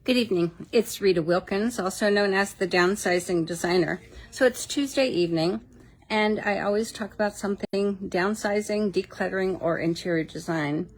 Good evening. It's Rita Wilkins, also known as the Downsizing Designer. So it's Tuesday evening, and I always talk about something downsizing, decluttering, or interior design.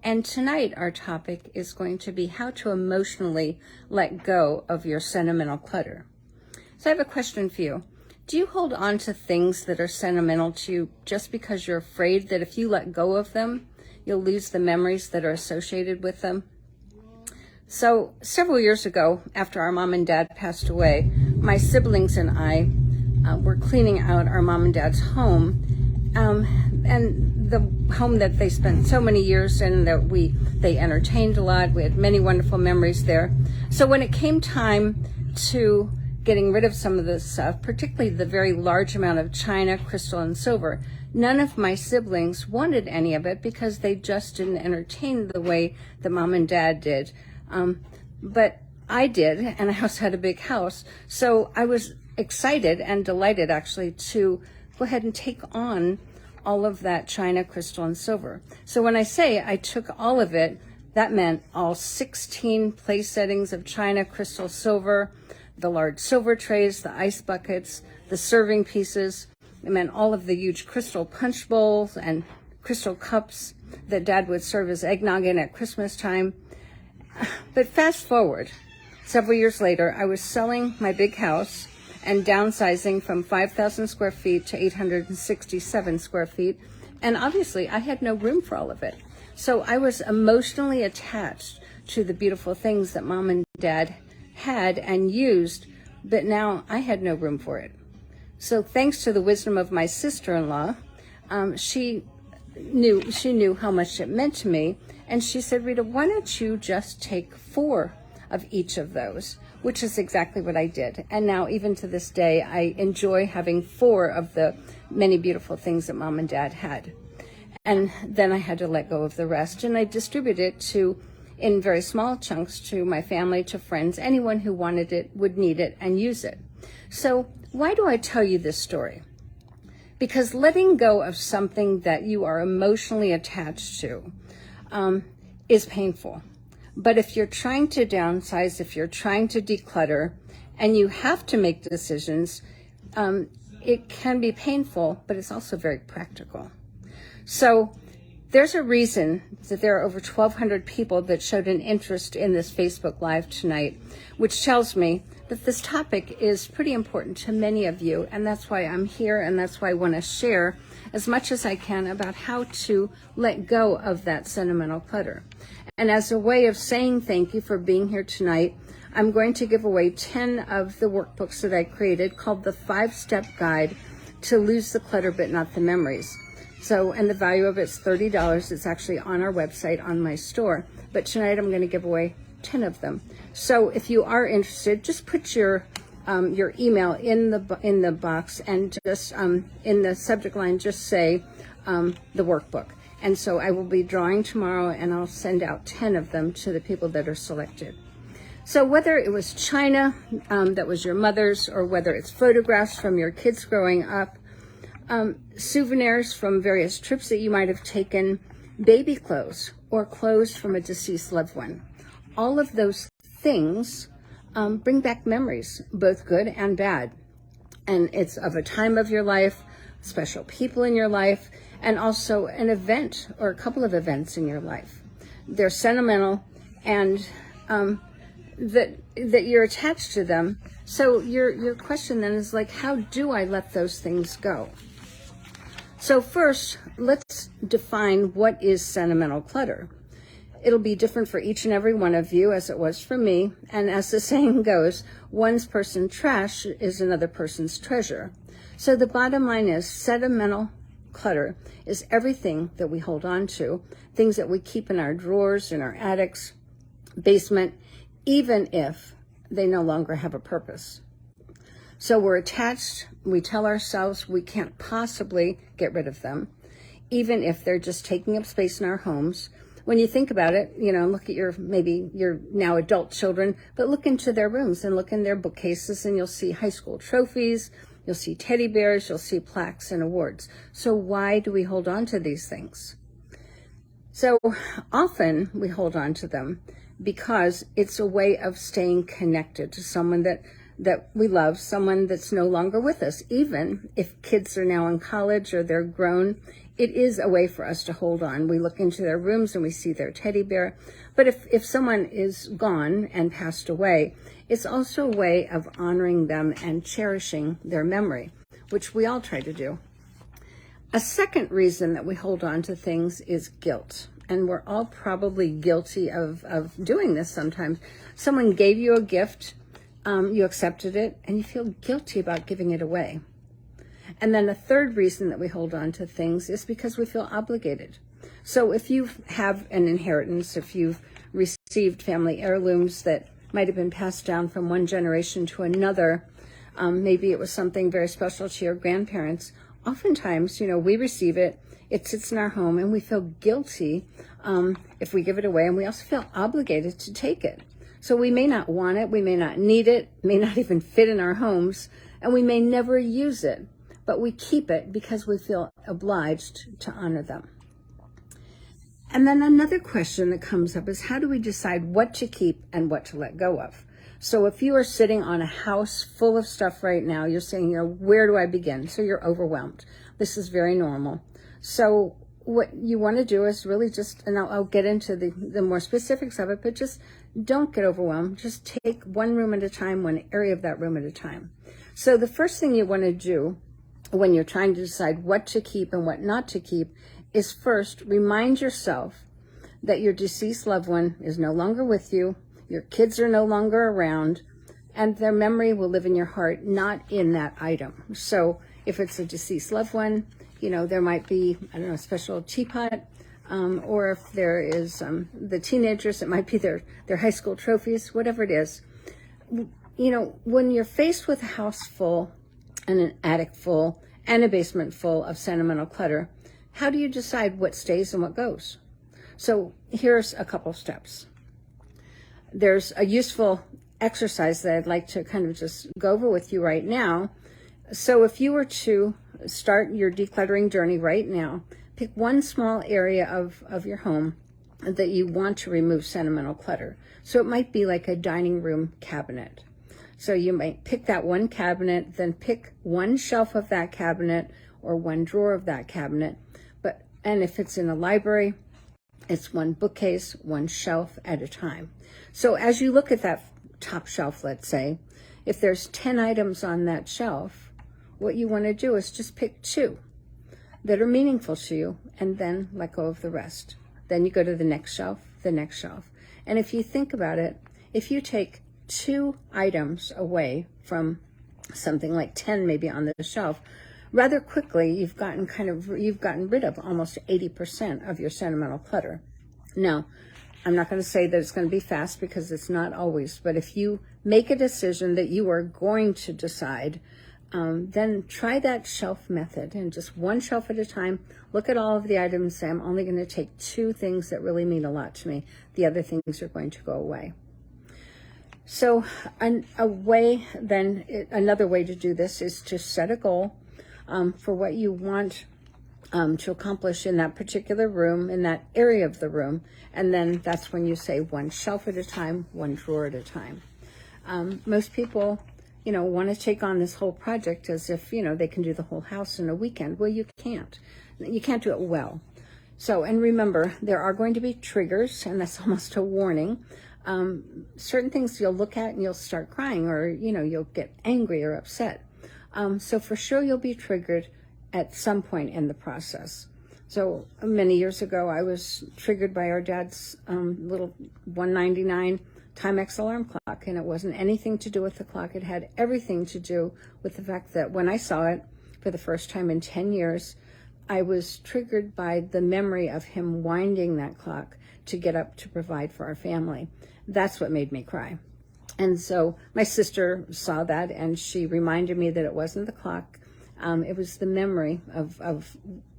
And tonight our topic is going to be how to emotionally let go of your sentimental clutter. So I have a question for you. Do you hold on to things that are sentimental to you just because you're afraid that if you let go of them, you'll lose the memories that are associated with them? So several years ago, after our mom and dad passed away, my siblings and I were cleaning out our mom and dad's home, and the home that they spent so many years in, that they entertained a lot. We had many wonderful memories there. So when it came time to getting rid of some of this stuff, particularly the very large amount of china, crystal, and silver, none of my siblings wanted any of it because they just didn't entertain the way that mom and dad did. But I did, and I also had a big house. So I was excited and delighted actually to go ahead and take on all of that china, crystal, and silver. So when I say I took all of it, that meant all 16 place settings of china, crystal, silver, the large silver trays, the ice buckets, the serving pieces. It meant all of the huge crystal punch bowls and crystal cups that Dad would serve his eggnog in at Christmas time. But fast forward, several years later, I was selling my big house and downsizing from 5,000 square feet to 867 square feet. And obviously, I had no room for all of it. So I was emotionally attached to the beautiful things that Mom and Dad had and used, but now I had no room for it. So thanks to the wisdom of my sister-in-law, she knew how much it meant to me. And she said, Rita, why don't you just take 4 of each of those? Which is exactly what I did. And now, even to this day, I enjoy having 4 of the many beautiful things that Mom and Dad had. And then I had to let go of the rest. And I distributed it in very small chunks to my family, to friends. Anyone who wanted it would need it and use it. So why do I tell you this story? Because letting go of something that you are emotionally attached to is painful. But if you're trying to downsize, if you're trying to declutter, and you have to make decisions, it can be painful, but it's also very practical. So there's a reason that there are over 1,200 people that showed an interest in this Facebook Live tonight, which tells me that this topic is pretty important to many of you, and that's why I'm here, and that's why I want to share as much as I can about how to let go of that sentimental clutter. And as a way of saying thank you for being here tonight, I'm going to give away 10 of the workbooks that I created called the 5-Step Guide to Lose the Clutter But Not the Memories. So, and the value of it's $30. It's actually on our website, on my store. But tonight I'm going to give away 10 of them. So if you are interested, just put your email in the box, and just in the subject line, just say the workbook. And so I will be drawing tomorrow, and I'll send out 10 of them to the people that are selected. So whether it was china that was your mother's, or whether it's photographs from your kids growing up, souvenirs from various trips that you might have taken, baby clothes, or clothes from a deceased loved one, all of those things bring back memories, both good and bad. And it's of a time of your life, special people in your life, and also an event or a couple of events in your life. They're sentimental, and that you're attached to them. So your question then is like, how do I let those things go? So first, let's define what is sentimental clutter. It'll be different for each and every one of you, as it was for me. And as the saying goes, one person's trash is another person's treasure. So the bottom line is, sentimental clutter is everything that we hold on to, things that we keep in our drawers, in our attics, basement, even if they no longer have a purpose. So we're attached. We tell ourselves we can't possibly get rid of them, even if they're just taking up space in our homes. When you think about it, look at maybe your now adult children, but look into their rooms and look in their bookcases, and you'll see high school trophies, you'll see teddy bears, you'll see plaques and awards. So why do we hold on to these things? So often we hold on to them because it's a way of staying connected to someone that we love, someone that's no longer with us. Even if kids are now in college or they're grown, it is a way for us to hold on. We look into their rooms and we see their teddy bear. But if someone is gone and passed away, it's also a way of honoring them and cherishing their memory, which we all try to do. A second reason that we hold on to things is guilt. And we're all probably guilty of doing this sometimes. Someone gave you a gift, you accepted it, and you feel guilty about giving it away. And then a third reason that we hold on to things is because we feel obligated. So if you have an inheritance, if you've received family heirlooms that might have been passed down from one generation to another, maybe it was something very special to your grandparents, oftentimes, we receive it, it sits in our home, and we feel guilty if we give it away, and we also feel obligated to take it. So we may not want it, we may not need it, may not even fit in our homes, and we may never use it, but we keep it because we feel obliged to honor them. And then another question that comes up is, how do we decide what to keep and what to let go of? So if you are sitting on a house full of stuff right now, you're saying, where do I begin? So you're overwhelmed. This is very normal. So what you want to do is really just, and I'll get into the more specifics of it, but just don't get overwhelmed. Just take one room at a time, one area of that room at a time. So the first thing you want to do when you're trying to decide what to keep and what not to keep is first remind yourself that your deceased loved one is no longer with you, your kids are no longer around, and their memory will live in your heart, not in that item. So if it's a deceased loved one, there might be, a special teapot, or if there is the teenagers, it might be their high school trophies, whatever it is. When you're faced with a house full and an attic full and a basement full of sentimental clutter, how do you decide what stays and what goes? So here's a couple steps. There's a useful exercise that I'd like to kind of just go over with you right now. So if you were to start your decluttering journey right now, pick one small area of your home that you want to remove sentimental clutter. So it might be like a dining room cabinet. So you might pick that one cabinet, then pick one shelf of that cabinet or one drawer of that cabinet. And if it's in a library, it's one bookcase, one shelf at a time. So as you look at that top shelf, let's say, if there's 10 items on that shelf, what you want to do is just pick 2 that are meaningful to you and then let go of the rest. Then you go to the next shelf, the next shelf. And if you think about it, if you take 2 items away from something like 10 maybe on the shelf, rather quickly, you've gotten rid of almost 80% of your sentimental clutter. Now, I'm not going to say that it's going to be fast because it's not always, but if you make a decision that you are going to decide, then try that shelf method and just one shelf at a time. Look at all of the items and say, I'm only going to take 2 things that really mean a lot to me. The other things are going to go away. So another way to do this is to set a goal for what you want to accomplish in that particular room, in that area of the room. And then that's when you say one shelf at a time, one drawer at a time. Most people, want to take on this whole project as if, they can do the whole house in a weekend. Well, you can't. You can't do it well. So, and remember, there are going to be triggers, and that's almost a warning. Certain things you'll look at and you'll start crying, or, you'll get angry or upset. So for sure you'll be triggered at some point in the process. So many years ago, I was triggered by our dad's little 199 Timex alarm clock, and it wasn't anything to do with the clock. It had everything to do with the fact that when I saw it for the first time in 10 years, I was triggered by the memory of him winding that clock to get up to provide for our family. That's what made me cry. And so my sister saw that, and she reminded me that it wasn't the clock. It was the memory of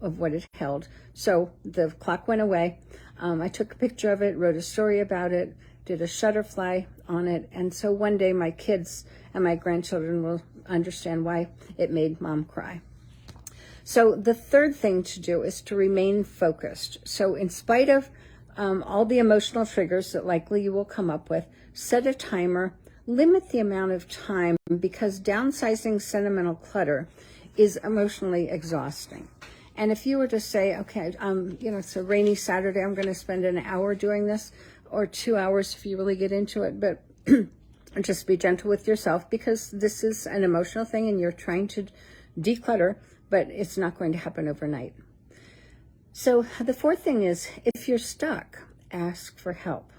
what it held. So the clock went away. I took a picture of it, wrote a story about it, did a shutterfly on it. And so one day my kids and my grandchildren will understand why it made Mom cry. So the third thing to do is to remain focused. So in spite of all the emotional triggers that likely you will come up with. Set a timer, limit the amount of time, because downsizing sentimental clutter is emotionally exhausting. And if you were to say, okay, it's a rainy Saturday, I'm going to spend an hour doing this, or 2 hours if you really get into it, but just be gentle with yourself, because this is an emotional thing and you're trying to declutter, but it's not going to happen overnight. So the fourth thing is, if you're stuck, ask for help.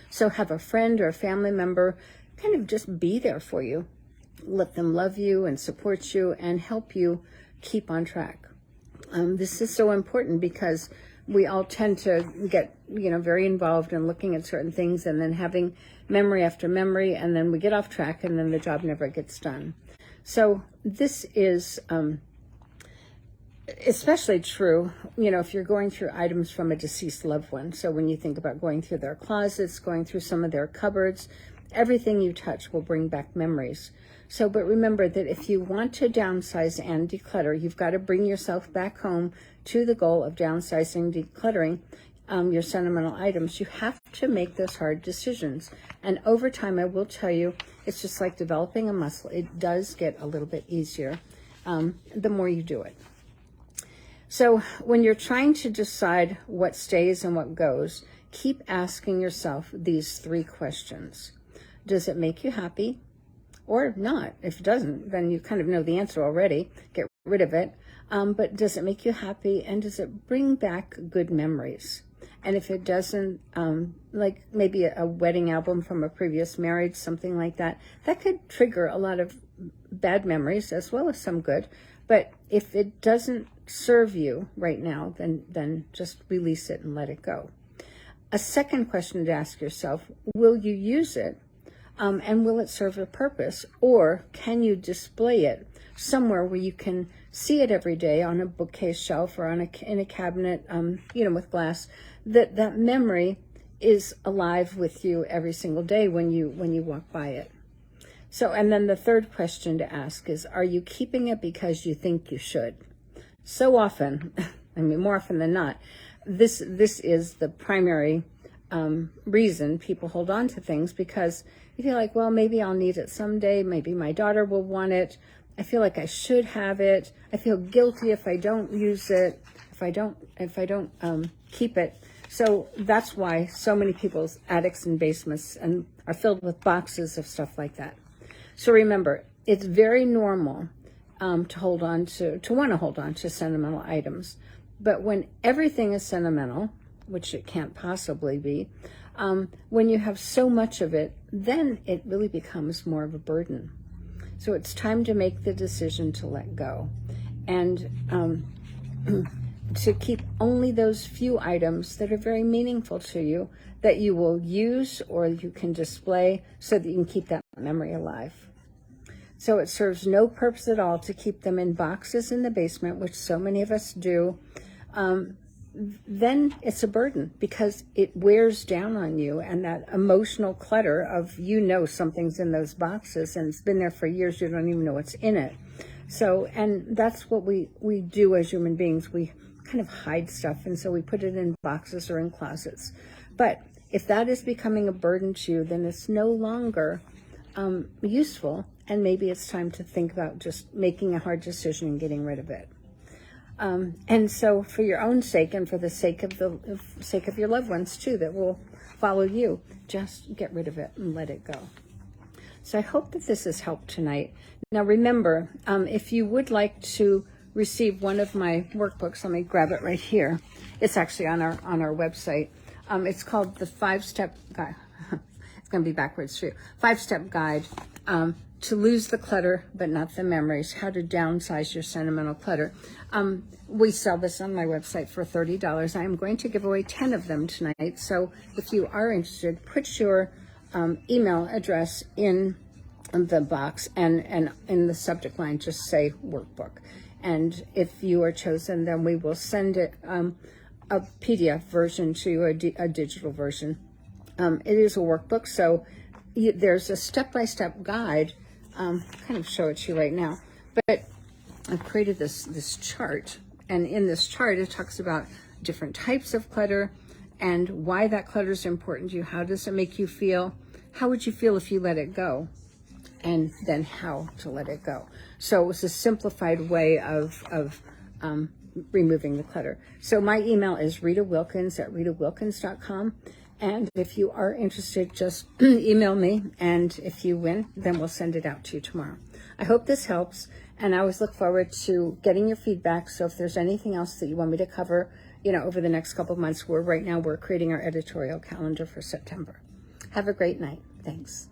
So have a friend or a family member kind of just be there for you. Let them love you and support you and help you keep on track. This is so important because we all tend to get, very involved in looking at certain things and then having memory after memory, and then we get off track and then the job never gets done. So this is especially true, if you're going through items from a deceased loved one. So when you think about going through their closets, going through some of their cupboards, everything you touch will bring back memories. So, but remember that if you want to downsize and declutter, you've got to bring yourself back home to the goal of downsizing, decluttering your sentimental items. You have to make those hard decisions. And over time, I will tell you, it's just like developing a muscle. It does get a little bit easier the more you do it. So when you're trying to decide what stays and what goes, keep asking yourself these 3 questions. Does it make you happy or not? If it doesn't, then you kind of know the answer already. Get rid of it. But does it make you happy, and does it bring back good memories? And if it doesn't, like maybe a wedding album from a previous marriage, something like that, that could trigger a lot of bad memories as well as some good. But if it doesn't serve you right now, then just release it and let it go. A second question to ask yourself, will you use it? And will it serve a purpose? Or can you display it somewhere where you can see it every day, on a bookcase shelf or in a cabinet, with glass, that memory is alive with you every single day when you walk by it. So, and then the third question to ask is, are you keeping it because you think you should? So often, more often than not, this is the primary reason people hold on to things, because you feel like, well, maybe I'll need it someday. Maybe my daughter will want it. I feel like I should have it. I feel guilty if I don't use it, if I don't keep it. So that's why so many people's attics and basements are filled with boxes of stuff like that. So remember, it's very normal to want to hold on to sentimental items. But when everything is sentimental, which it can't possibly be, when you have so much of it, then it really becomes more of a burden. So it's time to make the decision to let go and to keep only those few items that are very meaningful to you, that you will use or you can display so that you can keep that memory alive. So it serves no purpose at all to keep them in boxes in the basement, which so many of us do. Then it's a burden because it wears down on you, and that emotional clutter of, something's in those boxes and it's been there for years, you don't even know what's in it. So, and that's what we do as human beings. We kind of hide stuff, and so we put it in boxes or in closets. But if that is becoming a burden to you, then it's no longer useful, and maybe it's time to think about just making a hard decision and getting rid of it. And so for your own sake and for the sake of your loved ones too, that will follow you, just get rid of it and let it go. So I hope that this has helped tonight. Now remember, if you would like to receive one of my workbooks, let me grab it right here. It's actually on our website. It's called the 5-Step Guide. It's going to be backwards too. 5-Step Guide to Lose the Clutter but Not the Memories, How to Downsize Your Sentimental Clutter. We sell this on my website for $30. I am going to give away 10 of them tonight. So if you are interested, put your email address in the box, and in the subject line, just say workbook. And if you are chosen, then we will send it a PDF version to you, a digital version. It is a workbook, so there's a step-by-step guide. Kind of show it to you right now, but I've created this chart, and in this chart it talks about different types of clutter and why that clutter is important to you. How does it make you feel? How would you feel if you let it go? And then how to let it go. So it was a simplified way of removing the clutter. So my email is ritawilkins@ritawilkins.com. And if you are interested, just email me. And if you win, then we'll send it out to you tomorrow. I hope this helps. And I always look forward to getting your feedback. So if there's anything else that you want me to cover, over the next couple of months, right now we're creating our editorial calendar for September. Have a great night. Thanks.